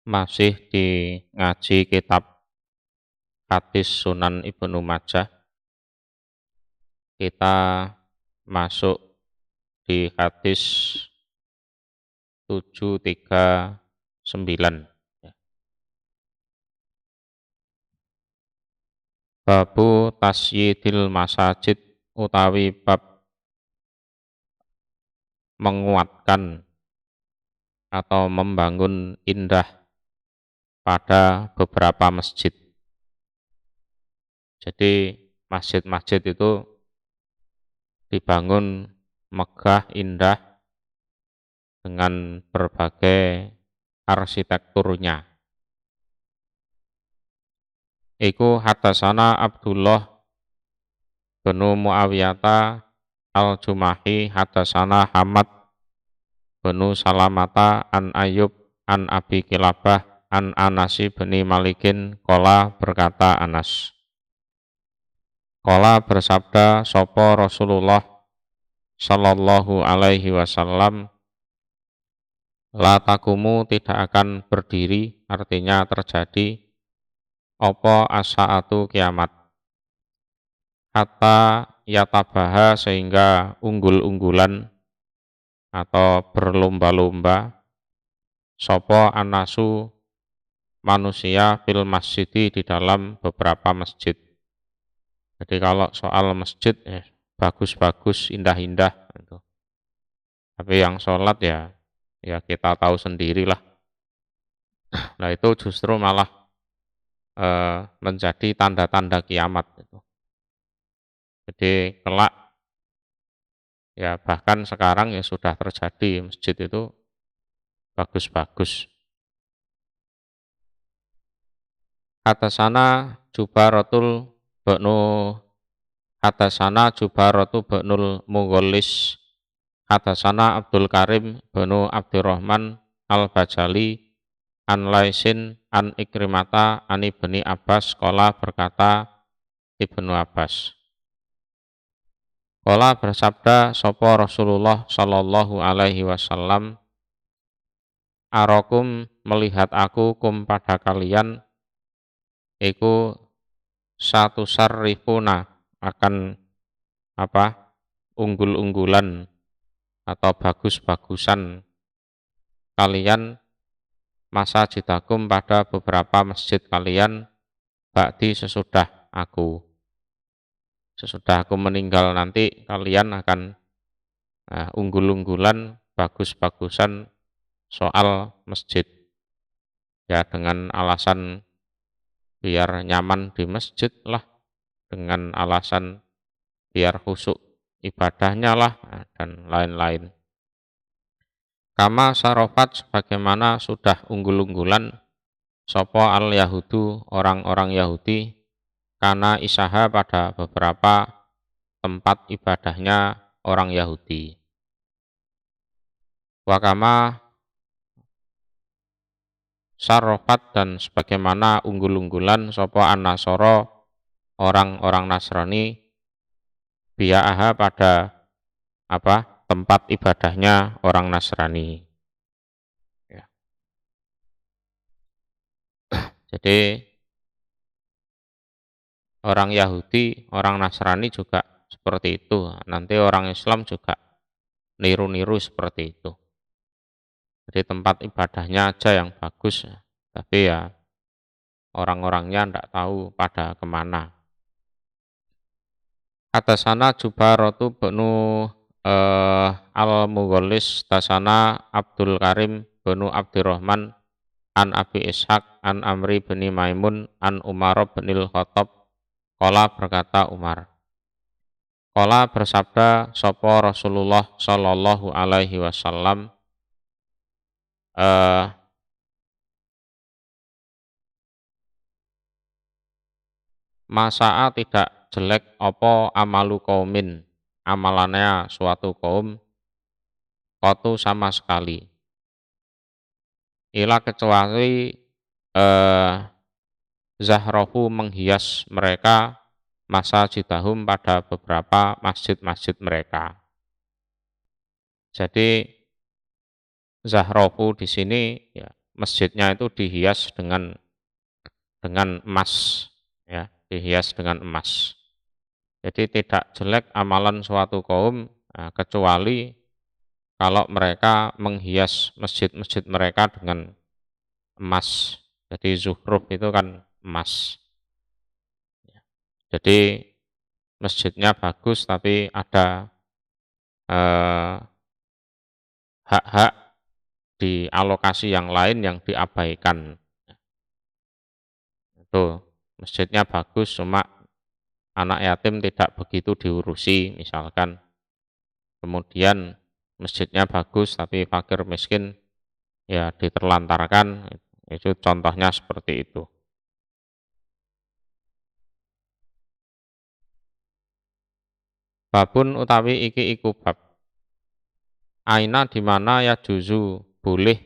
Masih di ngaji kitab hadis Sunan Ibnu Majah, kita masuk di hadis 739. Ya. Babu tasyidil masajid utawi bab menguatkan atau membangun indah pada beberapa masjid. Jadi masjid-masjid itu dibangun megah, indah dengan berbagai arsitekturnya. Iku hadasana Abdullah bin Muawiyata al-Jumahi hadasana Hamad bin Salamata an Ayub an Abi Kilabah an Anasi bin Malikin kola berkata Anas. Kola bersabda sopo Rasulullah sallallahu alaihi wasallam, la takumu tidak akan berdiri, artinya terjadi opo as-saatu kiamat, hatta yatabaha sehingga unggul-unggulan atau berlomba-lomba sopo anasu manusia fil masjidi di dalam beberapa masjid. Jadi kalau soal masjid bagus-bagus, indah-indah gitu. Tapi yang sholat ya kita tahu sendirilah. Nah itu justru malah menjadi tanda-tanda kiamat gitu. Jadi kelak ya bahkan sekarang ya sudah terjadi masjid itu bagus-bagus. Hadasana Jubaratul Ba'nu Hadasana Jubaratu Ba'nul Mughallis Hadasana Abdul Karim Ba'nu Abdurrahman Al-Bajali an Laisin an Ikrimata an Ibni Abbas kola berkata Ibnu Abbas. Kola bersabda sopo Rasulullah sallallahu alaihi wasallam, arokum melihat aku kum pada kalian iku satu sarrifuna akan unggul-unggulan atau bagus-bagusan kalian masa jidakum pada beberapa masjid kalian ba'di sesudah aku meninggal nanti kalian akan unggul-unggulan bagus-bagusan soal masjid ya dengan alasan biar nyaman di masjid lah, dengan alasan biar khusyuk ibadahnya lah, dan lain-lain. Kama sarofat sebagaimana sudah unggul-unggulan sopo al-Yahudu orang-orang Yahudi karena isaha pada beberapa tempat ibadahnya orang Yahudi. Wakama sarofat dan sebagaimana unggul-unggulan sopo an-Nasoro orang-orang Nasrani bia'aha pada tempat ibadahnya orang Nasrani. Ya. Jadi orang Yahudi, orang Nasrani juga seperti itu. Nanti orang Islam juga niru-niru seperti itu. Jadi tempat ibadahnya aja yang bagus, tapi ya orang-orangnya tidak tahu pada kemana. Hadasana Jubaratu benu al-Mughallis tasana Abdul Karim benu Abdurrahman an Abi Ishaq an Amri bin Maimun an Umar bin Khattab qala berkata Umar. Qala bersabda sapa Rasulullah sallallahu alaihi wasallam, masa'a tidak jelek apa amalu kaumin, amalannya suatu kaum, qatu sama sekali. Ila kecuali zahrohu menghias mereka masajidahum pada beberapa masjid-masjid mereka. Jadi zahrohu di sini ya masjidnya itu dihias dengan emas, ya, dihias dengan emas. Jadi tidak jelek amalan suatu kaum, kecuali kalau mereka menghias masjid-masjid mereka dengan emas. Jadi zuhruf itu kan emas. Jadi masjidnya bagus tapi ada eh, hak-hak di alokasi yang lain yang diabaikan. Itu masjidnya bagus cuma anak yatim tidak begitu diurusi misalkan. Kemudian masjidnya bagus tapi fakir miskin ya diterlantarkan. Itu contohnya seperti itu. Babun utawi iki iku bab. Aina di mana ya juzu boleh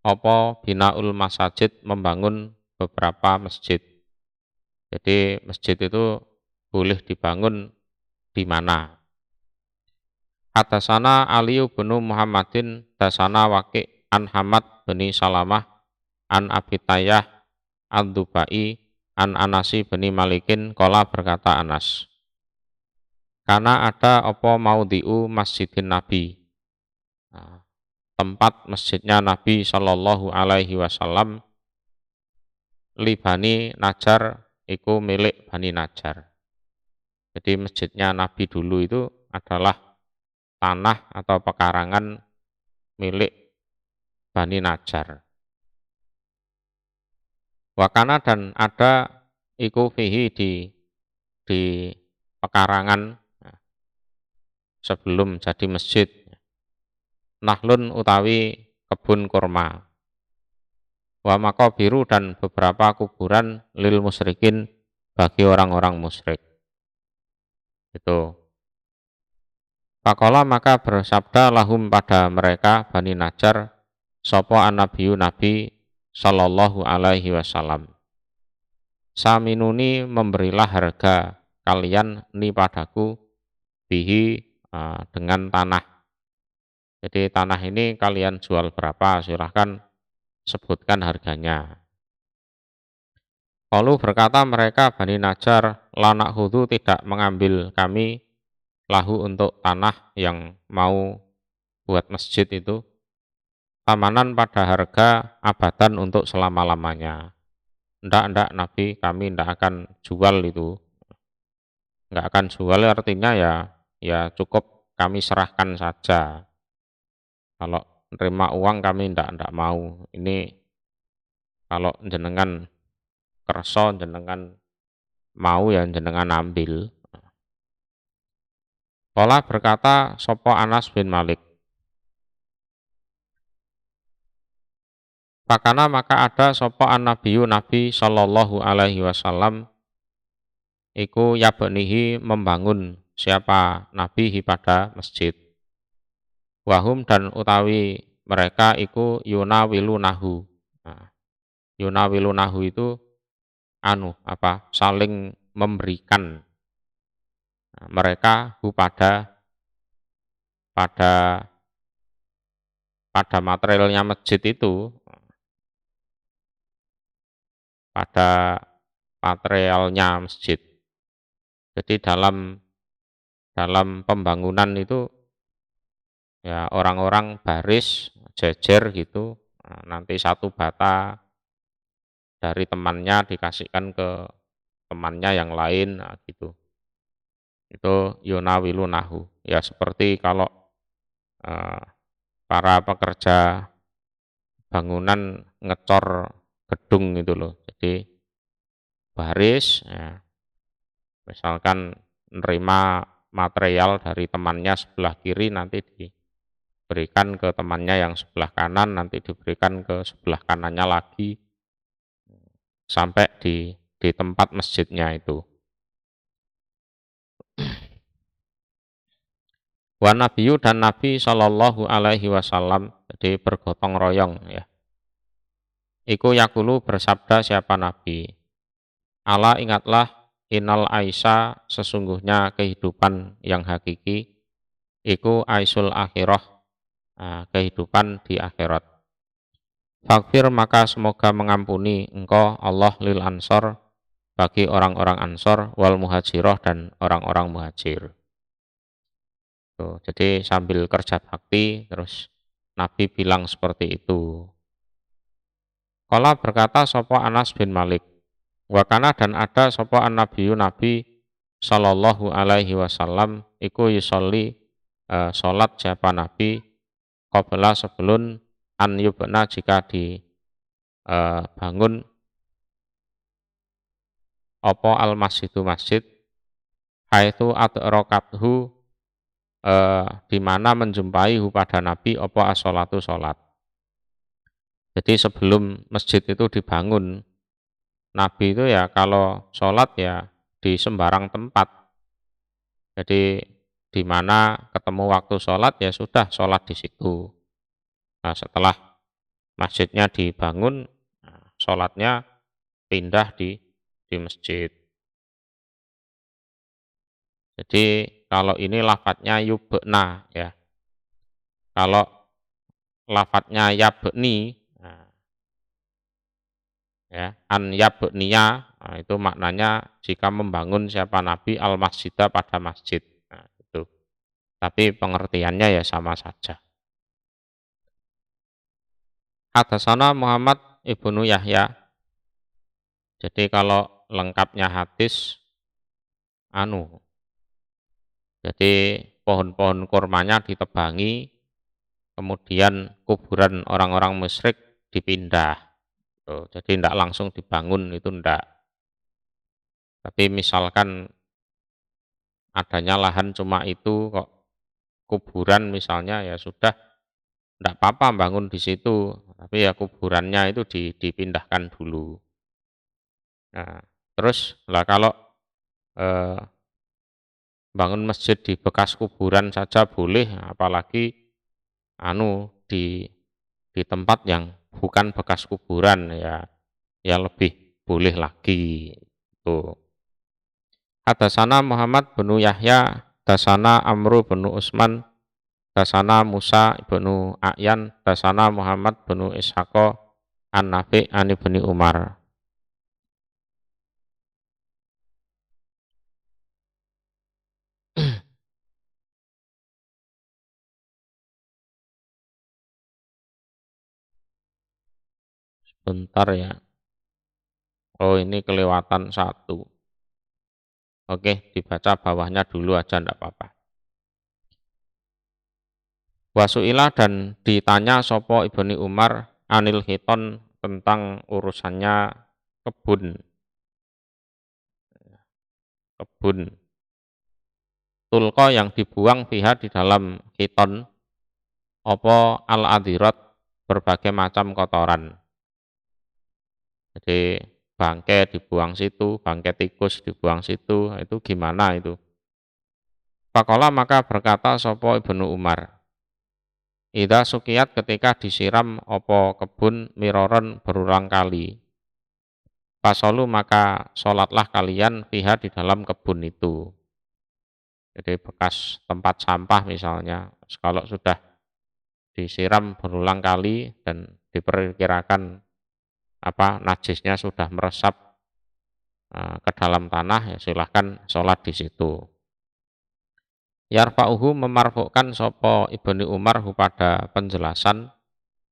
apa binaul masajid membangun beberapa masjid. Jadi masjid itu boleh dibangun di mana. Hadasana Ali bin Muhammadin dasana Waqi an Hamad bin Salamah an Abi Tayyah an Dubai an Anasi bin Malikin kola berkata Anas. Karena ada apa maudhi'u masjidin Nabi. Nah, tempat masjidnya Nabi Shallallahu Alaihi Wasallam li Bani Najjar iku milik Bani Najjar. Jadi masjidnya Nabi dulu itu adalah tanah atau pekarangan milik Bani Najjar. Wakana dan ada iku fihi di pekarangan sebelum jadi masjid. Nahlun utawi kebun kurma. Wa maqabiru dan beberapa kuburan lil musyrikin bagi orang-orang musyrik. Itu. Pakola maka bersabda lahum pada mereka Bani Najjar sapa an-nabiyyu Nabi sallallahu alaihi wasallam. Saminuni memberilah harga kalian ni padaku bihi dengan tanah. Jadi tanah ini kalian jual berapa? Silahkan sebutkan harganya. Lalu berkata mereka Bani Najjar, lanak hudu tidak mengambil kami lahu untuk tanah yang mau buat masjid itu. Tamanan pada harga abadan untuk selama-lamanya. Ndak Nabi, kami ndak akan jual itu. Nggak akan jual artinya ya cukup kami serahkan saja. Kalau nerima uang kami ndak mau. Ini kalau jenengan kerso, jenengan mau ya jenengan ambil. Kala berkata sopo Anas bin Malik. Pakana maka ada sopo an-nabiyyu Nabi sallallahu alaihi wasallam iku yabnihi membangun siapa Nabi pada masjid. Wahum dan utawi mereka iku yunawilunahu. Nah, yunawilunahu itu saling memberikan. Nah, mereka pada materialnya masjid itu, pada materialnya masjid. Jadi dalam pembangunan itu ya orang-orang baris jejer gitu. Nah, nanti satu bata dari temannya dikasihkan ke temannya yang lain, nah, gitu. Itu yunawilunahu. Ya seperti kalau para pekerja bangunan ngecor gedung itu loh. Jadi baris, ya, misalkan menerima material dari temannya sebelah kiri nanti diberikan ke temannya yang sebelah kanan, nanti diberikan ke sebelah kanannya lagi sampai di tempat masjidnya itu. Wa nabiyyu dan Nabi sallallahu alaihi wasallam jadi bergotong royong ya. Iku yakulu bersabda siapa Nabi. Ala ingatlah inal aisha sesungguhnya kehidupan yang hakiki iku aisul akhirah kehidupan di akhirat. Fakfir maka semoga mengampuni engkau Allah lil ansor bagi orang-orang ansor wal muhajiroh dan orang-orang muhajir. Tuh, jadi sambil kerja bakti terus Nabi bilang seperti itu. Kala berkata sopo Anas bin Malik, wakana dan ada sopo an Nabiyu Nabi Sallallahu alaihi wasallam iku yusolli salat siapa Nabi qabla sebelum an yubna jika dibangun opo al masjidu masjid haitsu adrokathu di mana menjumpai pada Nabi opo as-sholatu sholat. Jadi sebelum masjid itu dibangun, Nabi itu ya kalau sholat ya di sembarang tempat. Jadi di mana ketemu waktu sholat ya sudah sholat di situ. Nah, setelah masjidnya dibangun, sholatnya pindah di masjid. Jadi kalau ini lafadznya yubna ya. Kalau lafadznya yabni, nah, ya an yabniya, nah, itu maknanya jika membangun siapa Nabi al masjidah pada masjid. Nah, itu. Tapi pengertiannya ya sama saja. Hadatsana Muhammad ibnu Yahya. Jadi kalau lengkapnya hadis jadi pohon-pohon kurmanya ditebangi, kemudian kuburan orang-orang musyrik dipindah. Tuh, jadi tidak langsung dibangun, itu tidak. Tapi misalkan adanya lahan cuma itu kok kuburan misalnya ya sudah tidak apa-apa bangun di situ, tapi ya kuburannya itu dipindahkan dulu. Nah, terus lah kalau eh, bangun masjid di bekas kuburan saja boleh, apalagi di tempat yang bukan bekas kuburan ya lebih boleh lagi. Tuh. Hadatsana Muhammad bin Yahya, hadatsana Amru bin Usman, hadatsana Musa bin A'yan, hadatsana Muhammad bin Ishaq an Nafi' an Ibnu Umar. Bentar ya. Oh, ini kelewatan satu. Oke, dibaca bawahnya dulu aja enggak apa-apa. Wasuila dan ditanya sopo Ibnu Umar anil hiton tentang urusannya kebun. Tulko yang dibuang pihak di dalam hiton opo al-adirat berbagai macam kotoran. Jadi bangkai dibuang situ, bangkai tikus dibuang situ, itu gimana itu? Pakola maka berkata sopo Ibnu Umar, ida sukiyat ketika disiram opo kebun miroron berulang kali. Pasolu maka sholatlah kalian pihak di dalam kebun itu. Jadi bekas tempat sampah misalnya, kalau sudah disiram berulang kali dan diperkirakan najisnya sudah meresap ke dalam tanah, ya silahkan sholat di situ. Yarfa'uhu memarfukkan sopo Ibnu Umar pada penjelasan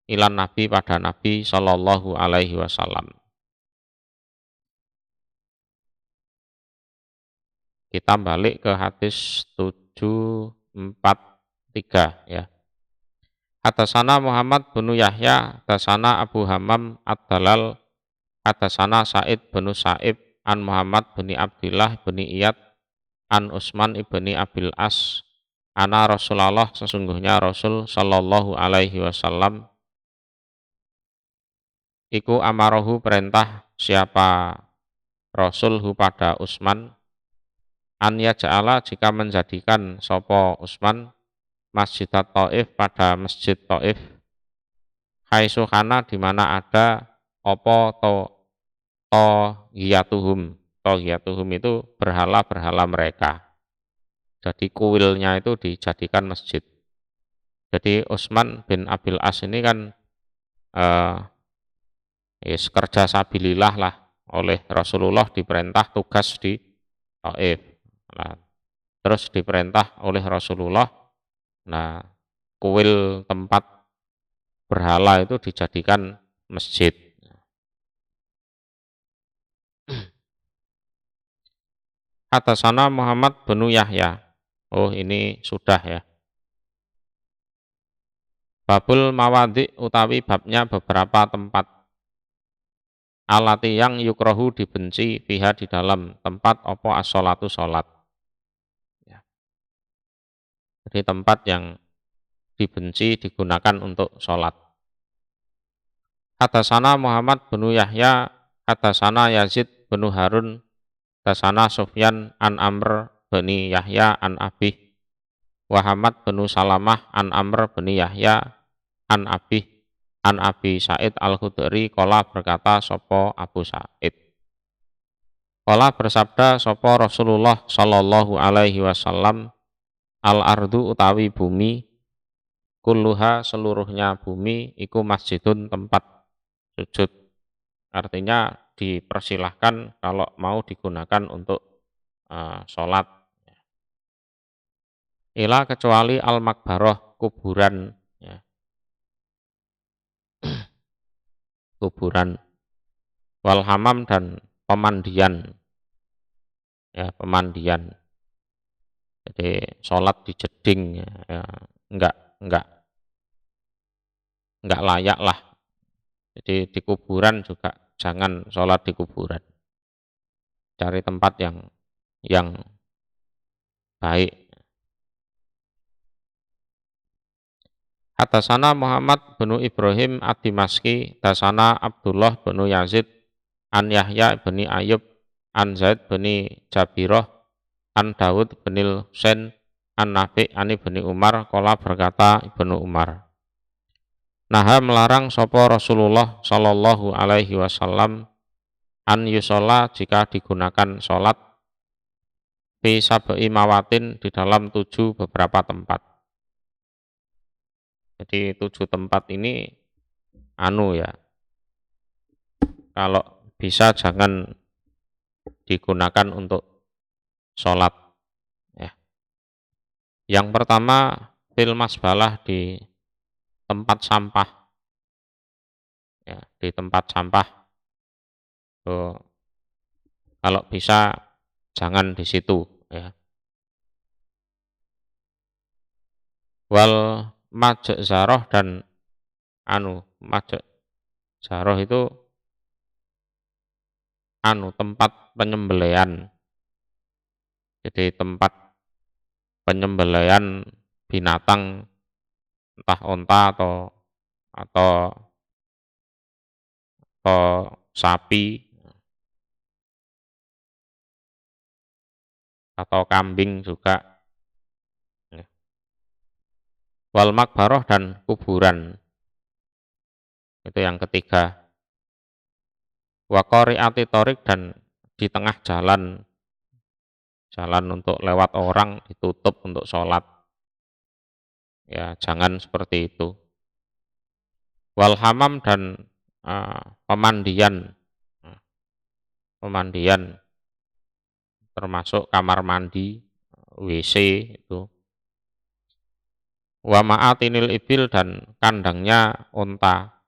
ilan Nabi pada Nabi Shallallahu alaihi wasallam. Kita balik ke hadis 743 ya. Hadatsana Muhammad bin Yahya, hadatsana Abu Hammam Ad-Dalal, hadatsana Sa'id bin Sa'ib an Muhammad bin Abdullah bin Iyad an Utsman ibni Abil As ana Rasulullah sesungguhnya Rasul sallallahu alaihi wasallam iku amarahu perintah siapa Rasul pada Utsman an yaja'ala jika menjadikan sopo Utsman Masjid Taif pada Masjid Taif haisukana di mana ada opo Tohiyatuhum itu berhala-berhala mereka. Jadi kuilnya itu dijadikan masjid. Jadi Utsman bin Abil As ini kan kerja sabilillah lah, oleh Rasulullah diperintah tugas di Taif. Nah, terus diperintah oleh Rasulullah, nah kuil tempat berhala itu dijadikan masjid. Hadasana Muhammad bin Yahya. Oh, ini sudah ya. Babul mawadi utawi babnya beberapa tempat. Alati yang yukrohu dibenci fiha di dalam tempat opo as-sholatu sholat. Ya. Jadi tempat yang dibenci digunakan untuk sholat. Hadasana Muhammad bin Yahya, hadasana Yazid bin Harun, hadasana Sufyan an Amr bin Yahya an Abi, Muhammad bin Salamah an Amr bin Yahya an Abi, an Abi Sa'id al-Khudri qala berkata sopo Abu Sa'id. Qala bersabda sopo Rasulullah sallallahu alaihi wasallam, al-ardu utawi bumi, kulluha seluruhnya bumi, iku masjidun tempat sujud. Artinya dipersilahkan kalau mau digunakan untuk sholat. Ila kecuali al-makbaroh, kuburan, ya. Kuburan, wal hamam dan pemandian, ya, pemandian. Jadi sholat di jeding, ya, enggak layak lah. Jadi di kuburan juga jangan sholat di kuburan. Cari tempat yang baik. Hadasana Muhammad bin Ibrahim ad-Dimaski, hadasana Abdullah bin Yazid, an Yahya bin Ayub, an Zaid bin Jabirah, an Dawud bin Husain, an Nafi' an Ibni Umar, qala berkata Ibnu Umar. Naha melarang sopo Rasulullah sallallahu alaihi wasallam an yusola jika digunakan sholat fi sab'i mawatin di dalam 7 beberapa tempat. Jadi 7 tempat ini ya, kalau bisa jangan digunakan untuk sholat. Ya. Yang pertama fil masbalah di tempat sampah. Ya, di tempat sampah. So, kalau bisa jangan di situ. Ya. Wal majek zaroh dan majek zaroh itu tempat penyembelihan. Jadi tempat penyembelihan binatang, entah onta atau sapi atau kambing juga. Wal makbaroh dan kuburan. Itu yang ketiga. Wa qari'ati thoriq dan di tengah jalan untuk lewat orang ditutup untuk sholat. Ya, jangan seperti itu. Wal hamam dan pemandian. Pemandian termasuk kamar mandi, WC itu. Wa ma'atinil ibil dan kandangnya unta.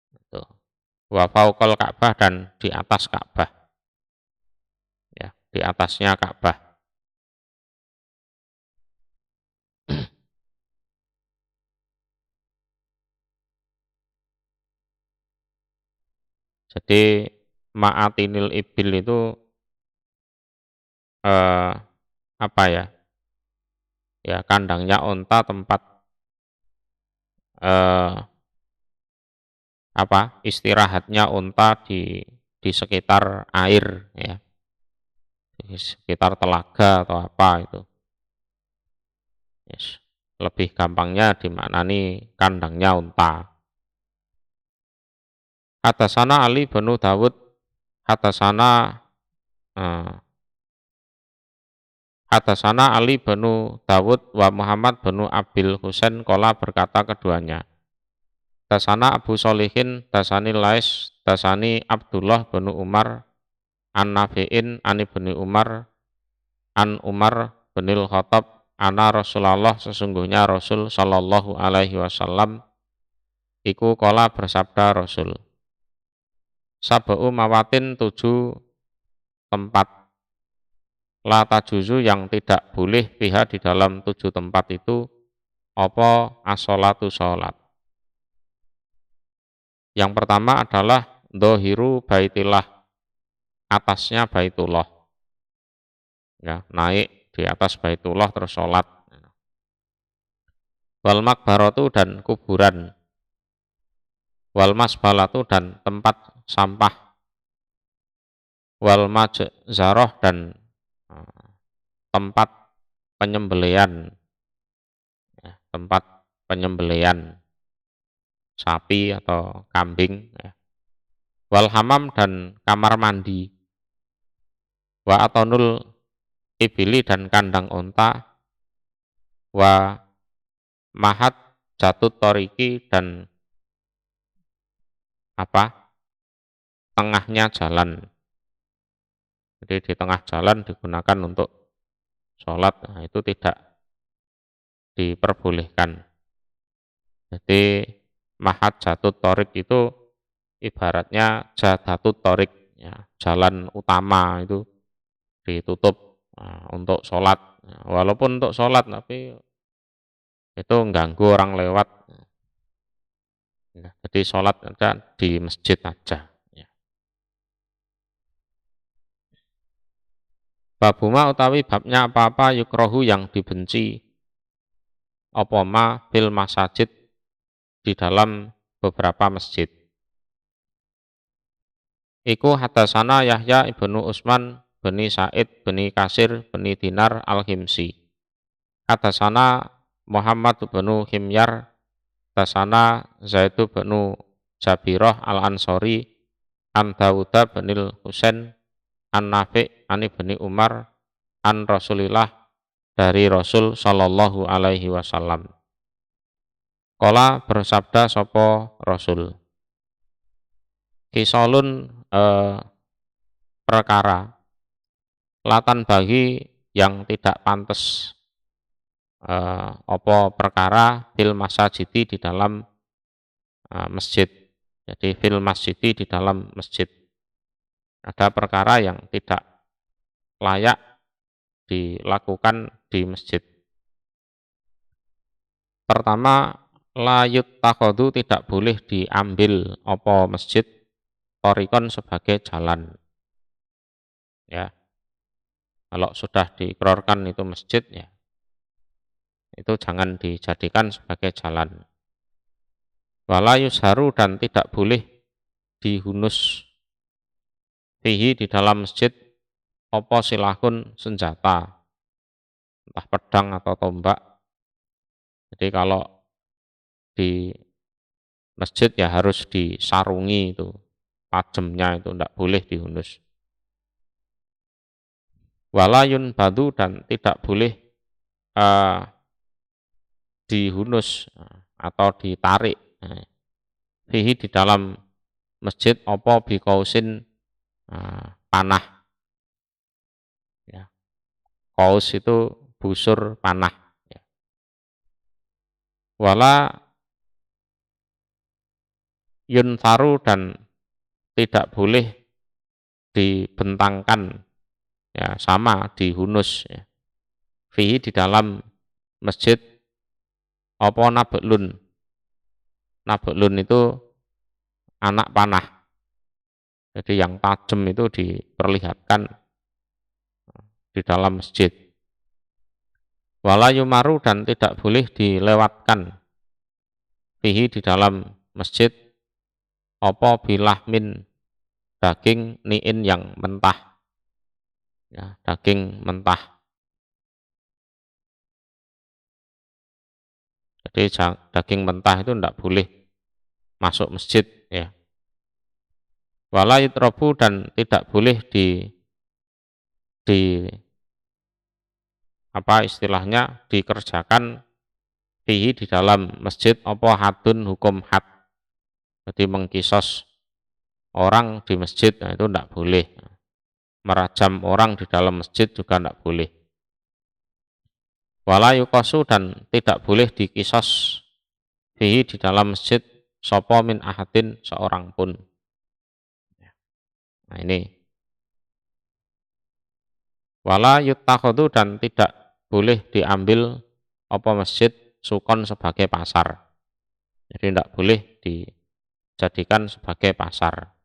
Itu. Wa fauqal Ka'bah dan di atas Ka'bah. Ya, di atasnya Ka'bah. Jadi ma'atinil ibil itu apa ya? Ya, kandangnya unta, tempat istirahatnya unta di sekitar air, ya, di sekitar telaga atau apa itu. Yes. Lebih gampangnya dimaknani kandangnya unta. Hadasana Ali bin Dawud, hadasana Ali bin Dawud wa Muhammad bin Abil Husain qala berkata keduanya. Dasana Abu Solihin, dasani Lais, dasani Abdullah bin Umar, an Nafi'in, an Ibni Umar, an Umar binil Khattab, ana Rasulullah sesungguhnya Rasul sallallahu alaihi wasallam, iku kola bersabda Rasul. Sab'u mawatin 7 tempat, la tajuzu yang tidak boleh fiha di dalam 7 tempat itu, apa as-sholatu sholat. Yang pertama adalah dohiru baitillah, atasnya baitullah, ya, naik di atas baitullah terus sholat. Wal makbaratu dan kuburan, wal masbalatu dan tempat sampah, wal majzaroh dan tempat penyembelian, ya, tempat penyembelian sapi atau kambing, ya. Wal hamam dan kamar mandi, wa atonul ibili dan kandang onta, wa mahat jatut toriki dan tengahnya jalan. Jadi di tengah jalan digunakan untuk sholat, nah, itu tidak diperbolehkan. Jadi mahat jatut torik itu ibaratnya jadatut torik, ya, jalan utama itu ditutup, nah, untuk sholat. Nah, walaupun untuk sholat tapi itu mengganggu orang lewat. Nah, jadi sholat aja di masjid aja. Ya. Babuma utawi babnya apa-apa yukrohu yang dibenci, opoma fil masajid di dalam beberapa masjid. Iku hadasana Yahya ibnu Utsman bani Sa'id bani Kasir bani Dinar al-Himsi. Hadasana Muhammad ibnu Himyar, hadasana Zaid ibnu Jabirah al-Ansori, an Dawuda binil Husain, an Nafi' an ibni Umar, an Rasulillah dari Rasul sallallahu alaihi wasallam. Kala bersabda sopo Rasul. Kisolun perkara latan bagi yang tidak pantas, opo perkara fil masajidi di dalam masjid. Jadi fil masjidi di dalam masjid. Ada perkara yang tidak layak dilakukan di masjid. Pertama, layut takhodu tidak boleh diambil opo masjid torikon sebagai jalan. Ya, kalau sudah diikrarkan itu masjid, ya, itu jangan dijadikan sebagai jalan. Wala yusharu dan tidak boleh dihunus fihi di dalam masjid opo silahun senjata, entah pedang atau tombak. Jadi kalau di masjid ya harus disarungi itu, tajamnya itu tidak boleh dihunus. Walayun badu dan tidak boleh dihunus atau ditarik fihi di dalam masjid opo bikausin panah, ya. Kaus itu busur panah, ya. Wala yunfaru dan tidak boleh dibentangkan, ya, sama dihunus, ya. Fihi di dalam masjid apa nablun. Nablun itu anak panah. Jadi yang tajam itu diperlihatkan di dalam masjid. Wala yumaru dan tidak boleh dilewatkan fihi di dalam masjid apa bilahmin daging niin yang mentah, ya, daging mentah. Jadi daging mentah itu tidak boleh masuk masjid, ya. Wala yutrobu dan tidak boleh di apa istilahnya dikerjakan fihi di dalam masjid apa hadun hukum had, Jadi mengkisos orang di masjid, nah itu tidak boleh. Merajam orang di dalam masjid juga tidak boleh. Wala yuqasu, dan tidak boleh dikisos fihi di dalam masjid sapa min ahadin seorang pun. Nah ini. Wala yuttakhadhu, dan tidak boleh diambil apa masjid sukon sebagai pasar. Jadi tidak boleh dijadikan sebagai pasar.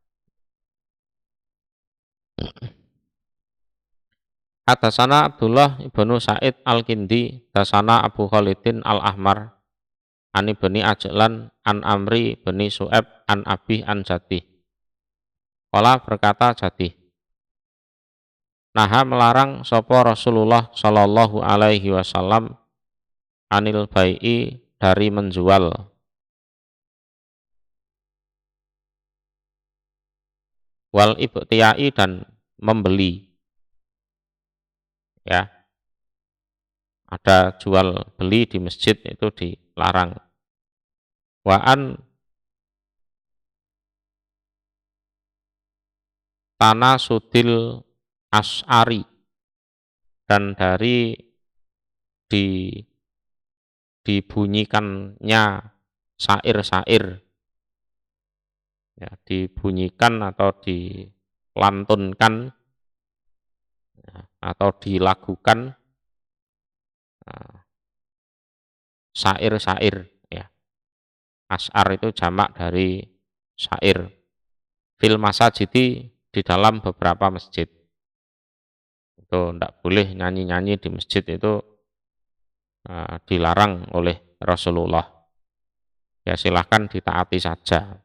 Hadasana Abdullah ibnu Sa'id al-Kindi, dasana Abu Khalidin al-Ahmar, an ibni Ajlan, an Amri bani Su'eb, an Abi an Jatih. Kala berkata Jatih, naha melarang sapa Rasulullah sallallahu alaihi wasallam anil bai'i, dari menjual, wal ibtiai, dan membeli. Ya, ada jual beli di masjid itu dilarang. Waan tanah sudil as'ari, dan dari dibunyikannya sair-sair, ya, dibunyikan atau dilantunkan, ya, atau dilakukan sair-sair, ya. As'ar itu jamak dari sair. Fil masajidi, di dalam beberapa masjid. Itu tidak boleh nyanyi-nyanyi di masjid, itu dilarang oleh Rasulullah. Ya silahkan ditaati saja.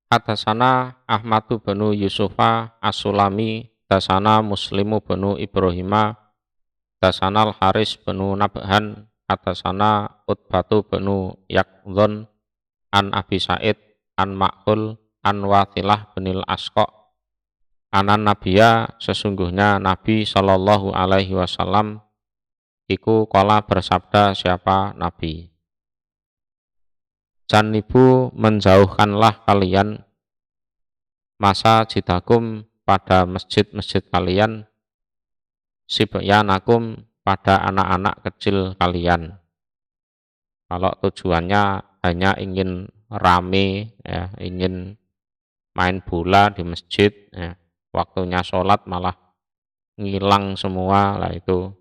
Hadasana Ahmadu benu Yusufa as-Sulami, dasana Muslimu benu Ibrahima, dasana Al-Haris benu Nabhan, hadasana Utbatu benu Yakdhon, an Abi Sa'id, an Ma'hul, an Wathilah benil Asqa, anan Nabiya, sesungguhnya Nabi Shallallahu alaihi wasallam iku qala, bersabda siapa Nabi, janibu, menjauhkanlah kalian, masa jidakum, pada masjid-masjid kalian, sibyanakum, pada anak-anak kecil kalian. Kalau tujuannya hanya ingin rame, ya, ingin main bola di masjid, ya, waktunya sholat malah ngilang semua, lah itu.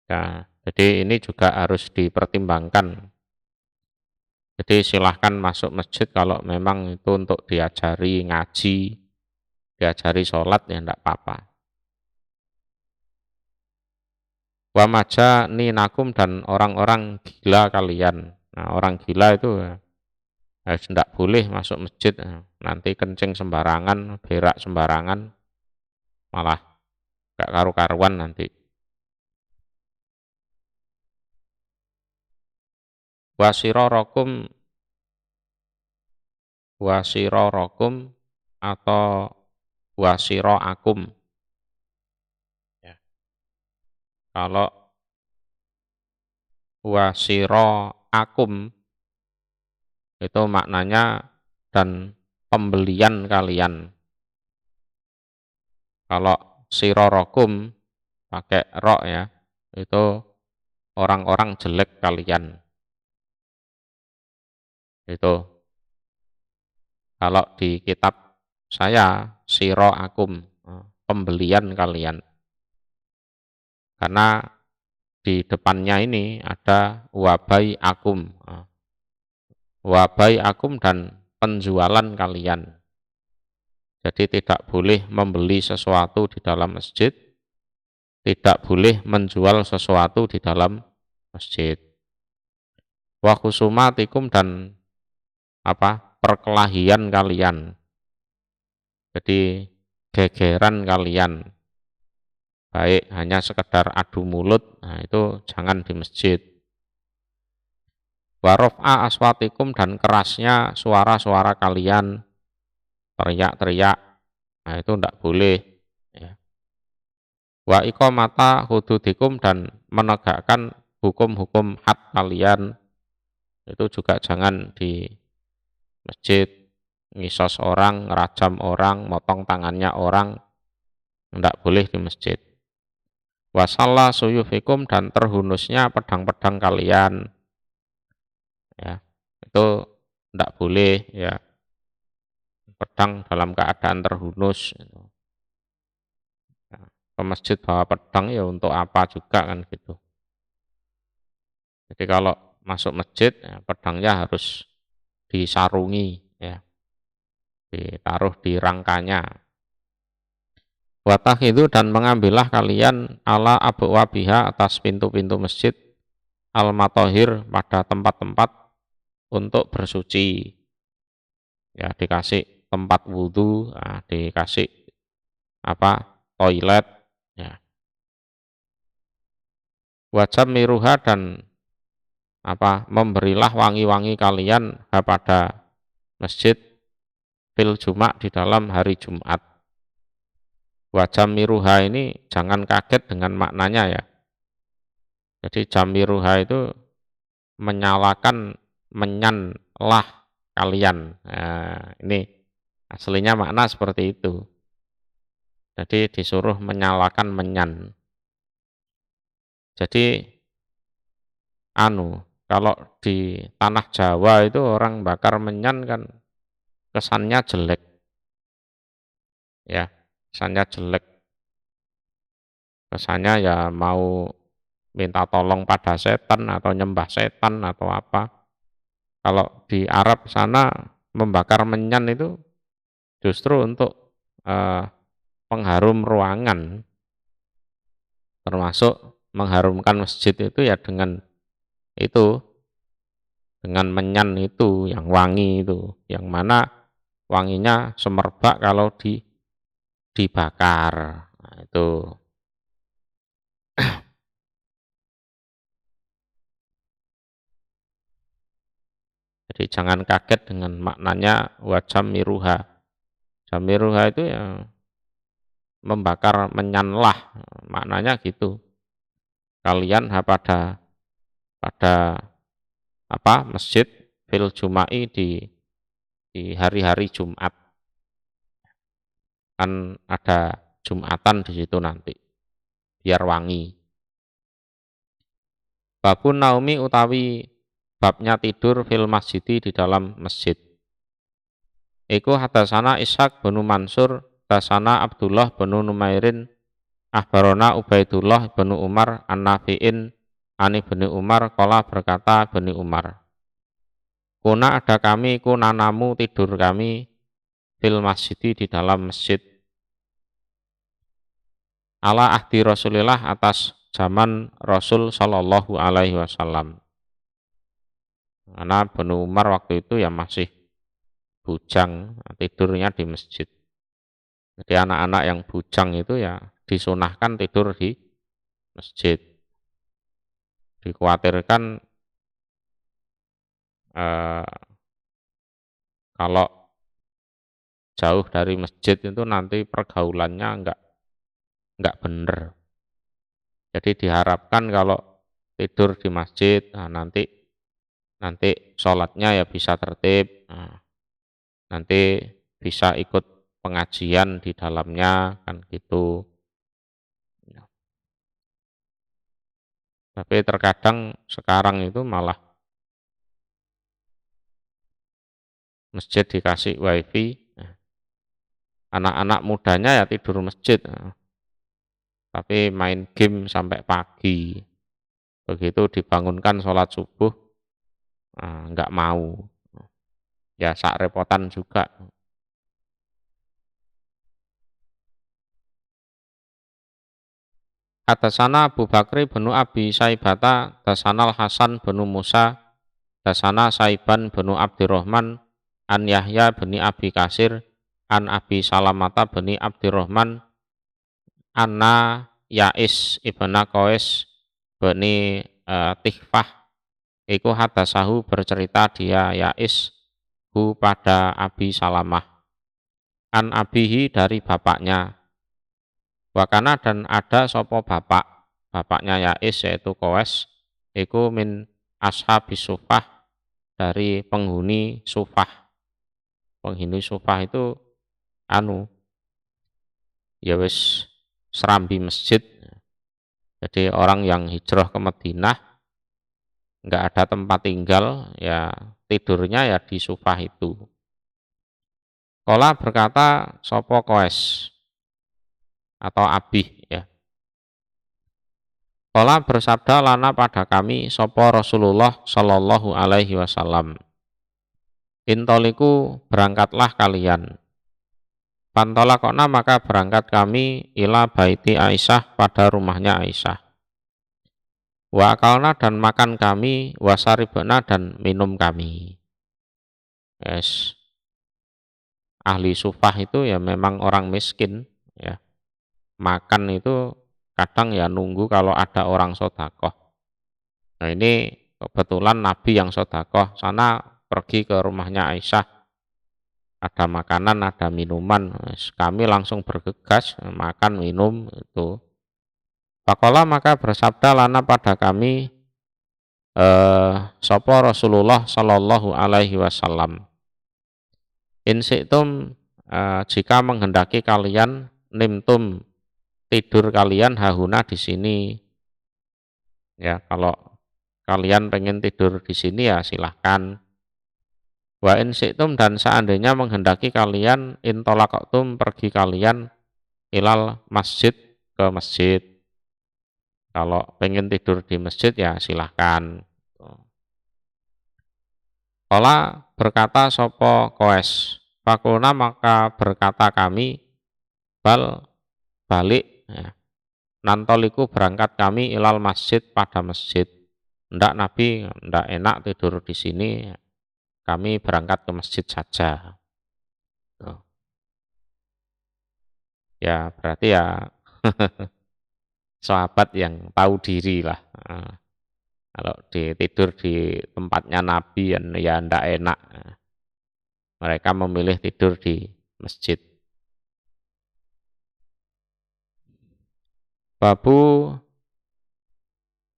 Ya, jadi ini juga harus dipertimbangkan. Jadi silahkan masuk masjid kalau memang itu untuk diajari ngaji, diajari sholat, ya tidak apa-apa. Wa maja ninakum, dan orang-orang gila kalian. Nah, orang gila itu tidak boleh masuk masjid, nanti kencing sembarangan, berak sembarangan, malah gak karu-karuan nanti. Wasirorokum atau wasiroakum. Ya. Kalau wasiroakum itu maknanya dan pembelian kalian. Kalau sirorokum pakai ro, ya, itu orang-orang jelek kalian. Itu kalau di kitab saya siro akum, pembelian kalian, karena di depannya ini ada wabai akum, wabai akum, dan penjualan kalian. Jadi tidak boleh membeli sesuatu di dalam masjid, tidak boleh menjual sesuatu di dalam masjid. Wa khusumatikum, dan perkelahian kalian. Jadi gegeran kalian, baik hanya sekedar adu mulut, nah itu jangan di masjid. Wa raf'a aswatikum, dan kerasnya suara-suara kalian, teriak-teriak, nah itu tidak boleh, ya. Wa iqamata hududikum, dan menegakkan hukum-hukum had kalian itu juga jangan di masjid, ngisos orang, ngerajam orang, motong tangannya orang, tidak boleh di masjid. Wasalla suyufikum, dan terhunusnya pedang-pedang kalian, ya itu tidak boleh, ya pedang dalam keadaan terhunus. Ya, ke masjid bawa pedang ya untuk apa juga kan gitu. Jadi kalau masuk masjid ya, pedangnya harus disarungi, ya ditaruh di rangkanya. Watah itu, dan mengambillah kalian ala abwabiha, atas pintu-pintu masjid, al-matohir, pada tempat-tempat untuk bersuci. Ya dikasih tempat wudhu, nah, dikasih toilet, ya. Wajab miruha, dan memberilah wangi-wangi kalian pada masjid fil Jumat, di dalam hari Jumat. Wajam miruha ini jangan kaget dengan maknanya, ya. Jadi jamiruha itu menyalakan, menyanlah kalian. Nah, ini aslinya makna seperti itu. Jadi disuruh menyalakan menyan. Jadi kalau di tanah Jawa itu orang bakar menyan kan kesannya jelek. Ya, kesannya jelek. Kesannya ya mau minta tolong pada setan atau nyembah setan atau apa. Kalau di Arab sana membakar menyan itu justru untuk pengharum ruangan, termasuk mengharumkan masjid itu ya dengan itu, dengan menyan itu yang wangi itu, yang mana wanginya semerbak kalau dibakar. Nah, itu. Jadi jangan kaget dengan maknanya wajam miruha. Jamiruha itu ya membakar menyanlah, maknanya gitu. Kalian pada masjid fil Juma'i, di hari-hari Jumat. Kan ada Jumatan di situ nanti, biar wangi. Babun naumi, utawi babnya tidur fil masjidi, di dalam masjid. Iku hadasana Ishaq bin Mansur, hadasana Abdullah bin Numairin, akhbarona Ubaidullah bin Umar an-Nafi'in ani bin Umar, qala, berkata bin Umar, kuna ada kami, kuna namu, tidur kami, fil masjidi, di dalam masjid, ala ahdi Rasulillah, atas zaman Rasul sallallahu alaihi wasallam. Karena bin Umar waktu itu ya masih bujang, tidurnya di masjid. Jadi anak-anak yang bujang itu ya disunahkan tidur di masjid. Dikhawatirkan kalau jauh dari masjid itu nanti pergaulannya enggak benar. Jadi diharapkan kalau tidur di masjid, nah nanti sholatnya ya bisa tertib, nah, nanti bisa ikut pengajian di dalamnya, kan gitu. Tapi terkadang sekarang itu malah masjid dikasih wifi, anak-anak mudanya ya tidur masjid, tapi main game sampai pagi. Begitu dibangunkan sholat subuh, nggak mau, ya sak repotan juga. Hadasana Abu Bakri bin Abi Saibata, hadasana Hasan bin Musa, hadasana Saiban bin Abdurrahman, an Yahya bin Abi Kasir, an Abi Salamata bin Abdurrahman, anna Ya'is ibna Qais bin Tihfah, iku hadasahu, bercerita dia Ya'is pada Abi Salamah, an abihi, dari bapaknya. Wakana, dan ada sopo bapaknya Ya'is, yaitu Qais, iku min ashabis sufah, dari penghuni sufah. Penghuni sufah itu anu ya wis serambi masjid. Jadi orang yang hijrah ke Madinah nggak ada tempat tinggal, ya tidurnya ya di sufah itu. Kola berkata sopo koes atau abih ya. Kola bersabda lana pada kami sopo Rasulullah Shallallahu Alaihi Wasallam. Intoliku berangkatlah kalian. Pantolakona maka berangkat kami ila baiti Aisyah pada rumahnya Aisyah. Wa akalna dan makan kami, wasaribna dan minum kami. Yes. Ahli sufah itu ya memang orang miskin ya. Makan itu kadang ya nunggu kalau ada orang sodakoh. Nah ini kebetulan Nabi yang sodakoh, sana pergi ke rumahnya Aisyah, ada makanan, ada minuman, kami langsung bergegas makan minum itu. Pakola maka bersabda lana pada kami sopo Rasulullah Shallallahu Alaihi Wasallam. Insitum jika menghendaki kalian nimtum tidur kalian hahuna di sini. Ya kalau kalian pengen tidur di sini ya silahkan. Wa insitum dan seandainya menghendaki kalian intolaktum pergi kalian ilal masjid ke masjid. Kalau pengen tidur di masjid ya silahkan. Kala berkata sopo koes. Fakulna maka berkata kami balik ya. Nantoliku berangkat kami ilal masjid pada masjid. Ndak Nabi, ndak enak tidur di sini. Kami berangkat ke masjid saja. Ya berarti ya sahabat yang tahu diri lah. Kalau tidur di tempatnya Nabi ya ndak enak. Mereka memilih tidur di masjid. Babu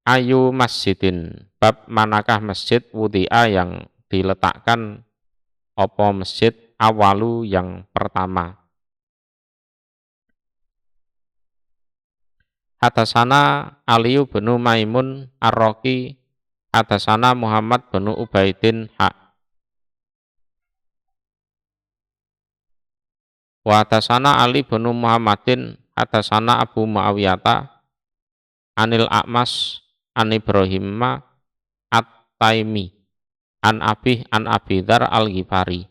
ayu masjidin. Bab manakah masjid wudi'a yang diletakkan opo masjid awalu yang pertama. Hadasana Aliyu bin Maimun Ar-Raqi, hadasana Muhammad bin Ubaidin wa hadasana Ali bin Muhammadin, hadasana Abu Muawiyata Anil A'mas an Ibrahim At-Taimi an Abi Dzar Al-Ghifari.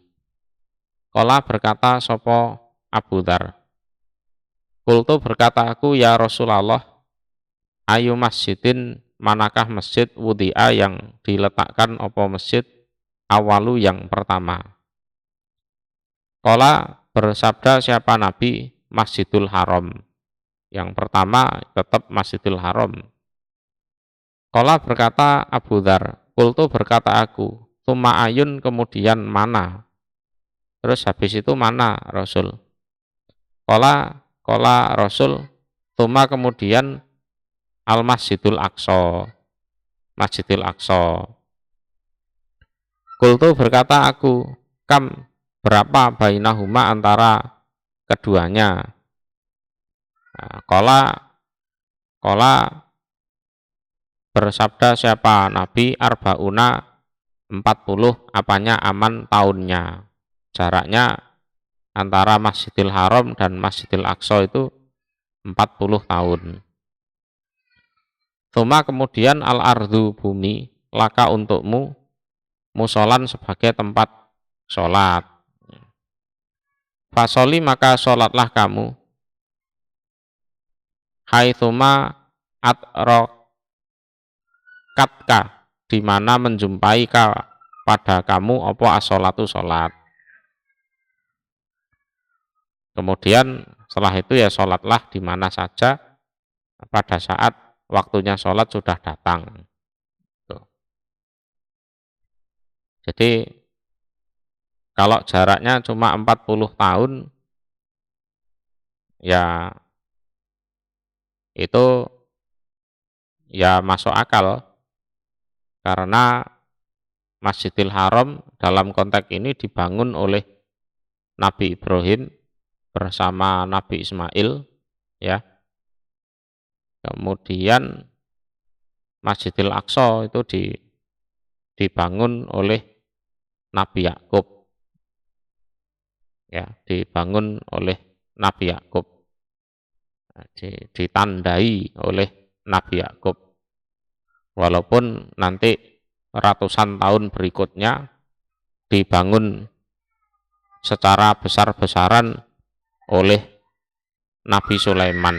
Qala berkata sopo Abu Dzar, Kultu berkata aku ya Rasulullah, ayu masjidin manakah masjid wudi'a yang diletakkan opo masjid awalu yang pertama. Qala bersabda siapa Nabi, Masjidul Haram. Yang pertama tetap Masjidil Haram. Qala berkata Abu Dzar, Kultu berkata aku, Tuma ayun kemudian mana? Terus habis itu mana Rasul? Qala Rasul, Tuma kemudian Al-Masjidul Aqsa. Masjidil Aqsa. Kultu berkata aku, kam berapa bainahuma antara keduanya? Nah, Qala bersabda siapa Nabi arbauna 40 apanya aman tahunnya. Jaraknya antara Masjidil Haram dan Masjidil Aqsa itu 40 tahun. Tsumma kemudian al-ardu bumi laka untukmu musolan sebagai tempat sholat. Fasoli maka sholatlah kamu. Haitsuma atrokatka di mana menjumpai pada kamu apa as-sholatu sholat. Kemudian setelah itu ya sholatlah di mana saja pada saat waktunya sholat sudah datang. Tuh. Jadi kalau jaraknya cuma 40 tahun ya itu ya masuk akal. karena Masjidil Haram dalam konteks ini dibangun oleh Nabi Ibrahim bersama Nabi Ismail, ya. Kemudian Masjidil Aqsa itu dibangun oleh Nabi Yakub, ya, dibangun oleh Nabi Yakub, ditandai oleh Nabi Yakub. Walaupun nanti ratusan tahun berikutnya dibangun secara besar-besaran oleh Nabi Sulaiman.